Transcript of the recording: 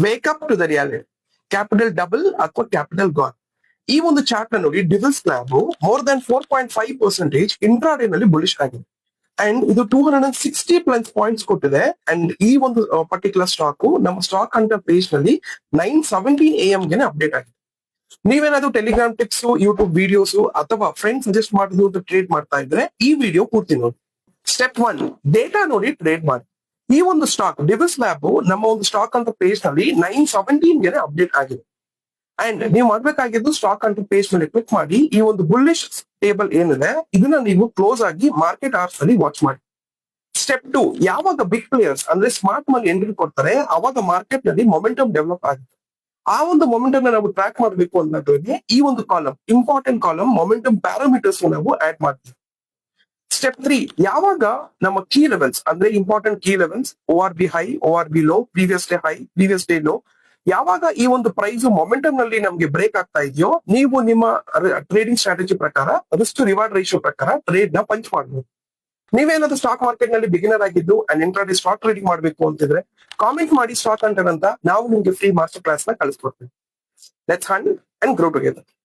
Wake up to the reality. Capital double ಅಥವಾ capital gone. ಈ ಒಂದು ಚಾರ್ಟ್ ನ ನೋಡಿ, ಡಿವಿಲ್ ಸ್ಲ್ಯಾಬ್ ಮೋರ್ ದನ್ 4.5% ಇಂಟ್ರಾಡೇ ನಲ್ಲಿ ಬುಲಿಶ್ ಆಗಿದೆ. ಅಂಡ್ ಇದು 260 ಪಾಯಿಂಟ್ಸ್ ಕೊಟ್ಟಿದೆ. ಅಂಡ್ ಈ ಒಂದು ಪರ್ಟಿಕ್ಯುಲರ್ ಸ್ಟಾಕ್ ನಮ್ಮ ಸ್ಟಾಕ್ ಅಂತ ಪೇಜ್ ನಲ್ಲಿ 9:17 AM ಗೆ ಅಪ್ಡೇಟ್ ಆಗಿದೆ. ನೀವೇನಾದ್ರೂ ಟೆಲಿಗ್ರಾಮ್ ಟಿಪ್ಸ್, ಯೂಟ್ಯೂಬ್ ವಿಡಿಯೋಸ್ ಅಥವಾ ಫ್ರೆಂಡ್ ಸಜೆಸ್ಟ್ ಮಾಡಿದ್ರು ಟ್ರೇಡ್ ಮಾಡ್ತಾ ಇದ್ರೆ ಈ ವಿಡಿಯೋ ಪೂರ್ತಿ ನೋಡಿ. ಸ್ಟೆಪ್ 1, ಡೇಟಾ ನೋಡಿ ಟ್ರೇಡ್ ಮಾಡಿ. ಈ ಒಂದು ಸ್ಟಾಕ್ ಡಿವಿಲ್ ಸ್ಲ್ಯಾಬ್ ನಮ್ಮ ಒಂದು ಸ್ಟಾಕ್ ಅಂತ ಪೇಜ್ ನಲ್ಲಿ 9:17 ಗೆ ಅಪ್ಡೇಟ್ ಆಗಿದೆ. ಅಂಡ್ ನೀವು ಮಾಡ್ಬೇಕಾಗಿದ್ದು ಸ್ಟಾಕ್ ಅಂತ ಪೇಜ್ ಮೇಲೆ ಕ್ಲಿಕ್ ಮಾಡಿ ಈ ಒಂದು ಬುಲ್ಲಿಶ್ ಟೇಬಲ್ ಏನಿದೆ ಇದನ್ನ ನೀವು ಕ್ಲೋಸ್ ಆಗಿ ಮಾರ್ಕೆಟ್ ಅವರ್ಸ್ ಅಲ್ಲಿ ವಾಚ್ ಮಾಡಿ. ಸ್ಟೆಪ್ 2, ಯಾವಾಗ ಬಿಗ್ ಪ್ಲೇಯರ್ಸ್ ಅಂದ್ರೆ ಸ್ಮಾರ್ಟ್ ಮನಿ ಎಂಟ್ರಿ ಕೊಡ್ತಾರೆ ಅವಾಗ ಮಾರ್ಕೆಟ್ ನಲ್ಲಿ ಮೊಮೆಂಟಮ್ ಡೆವಲಪ್ ಆಗುತ್ತೆ. ಆ ಒಂದು ಮೊಮೆಂಟಮ್ ನಾವು ಟ್ರ್ಯಾಕ್ ಮಾಡಬೇಕು ಅನ್ನೋದ್ರಲ್ಲಿ ಈ ಒಂದು column, important column momentum parameters ನಾವು ಆಡ್ ಮಾಡ್ತೀವಿ. ಸ್ಟೆಪ್ 3, ಯಾವಾಗ ನಮ್ಮ ಕೀ ಲೆವೆಲ್ಸ್ ಅಂದ್ರೆ important key levels ORB high, ORB low, previous day high, previous day low, ಯಾವಾಗ ಈ ಒಂದು ಪ್ರೈಸ್ ಮೊಮೆಂಟಮ್ ನಲ್ಲಿ ನಮ್ಗೆ ಬ್ರೇಕ್ ಆಗ್ತಾ ಇದೆಯೋ ನೀವು ನಿಮ್ಮ ಟ್ರೇಡಿಂಗ್ ಸ್ಟ್ರಾಟಜಿ ಪ್ರಕಾರ ರಿಸ್ಕ್ ಟು ರಿವಾರ್ಡ್ ರೇಷಿಯೋ ಪ್ರಕಾರ ಟ್ರೇಡ್ ನ ಪಂಚ್ ಮಾಡಬಹುದು. ನೀವೇನಾದ್ರೂ ಸ್ಟಾಕ್ ಮಾರ್ಕೆಟ್ ನಲ್ಲಿ ಬಿಗಿನರ್ ಆಗಿದ್ದು ಅಂಡ್ ಇಂಟ್ರಾಡೇ ಸ್ಟಾಕ್ ಟ್ರೇಡಿಂಗ್ ಮಾಡಬೇಕು ಅಂತಿದ್ರೆ ಕಾಮೆಂಟ್ ಮಾಡಿ ಸ್ಟಾಕ್ ಅಂತ ನಾವು ನಿಮ್ಗೆ ಫ್ರೀ ಮಾಸ್ಟರ್ ಕ್ಲಾಸ್ ನ ಕಳಿಸ್ಕೊಡ್ತೀವಿ. Let's Hunt and grow together.